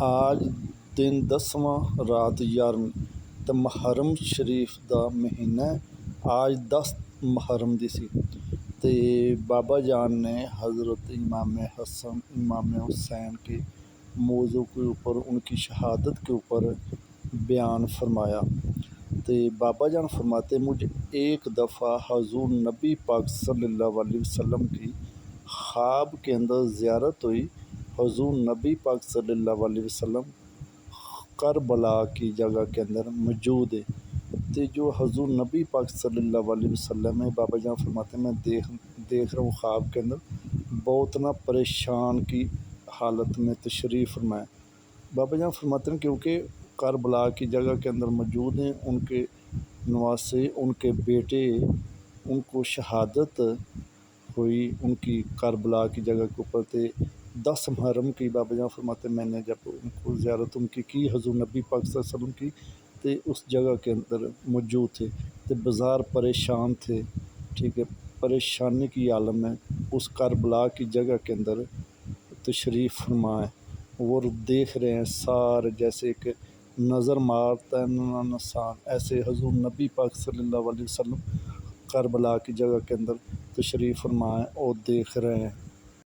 آج دن 10واں رات 11ویں تے محرم شریف دا مہینہ آج 10 محرم دی سی تے بابا جان نے حضرت امام حسن امام حسین کے موضوع کے اوپر ان کی شہادت کے اوپر بیان فرمایا تے بابا جان فرماتے مجھے ایک دفعہ حضور نبی پاک صلی اللہ علیہ وسلم کی خواب کے اندر زیارت ہوئی۔ حضور نبی پاک صلی اللہ علیہ وسلم کربلا کی جگہ کے اندر موجود ہے تے جو حضور نبی پاک صلی اللہ علیہ وسلم ہے بابا جان فرماتے ہیں میں دیکھ رہا ہوں خواب کے اندر بہت نا پریشان کی حالت میں تشریف فرمائے۔ بابا جان فرماتے ہیں کیونکہ کربلا کی جگہ کے اندر موجود ہیں، ان کے نواسے ان کے بیٹے ان کو شہادت ہوئی ان کی کربلا کی جگہ کے اوپر تے 10 محرم کی بابا جان فرماتے ہیں میں نے جب ان کو زیارت ان کی حضور نبی پاک صلی اللہ علیہ وسلم کی تے اس جگہ کے اندر موجود تھے تے بازار پریشان تھے، ٹھیک ہے، پریشانی کی عالم میں اس کربلا کی جگہ کے اندر تشریف فرمائے اور دیکھ رہے ہیں سارے جیسے ایک نظر مارتا ہے انسان ایسے حضور نبی پاک صلی اللہ علیہ وسلم کربلا کی جگہ کے اندر تشریف فرمائے اور دیکھ رہے ہیں۔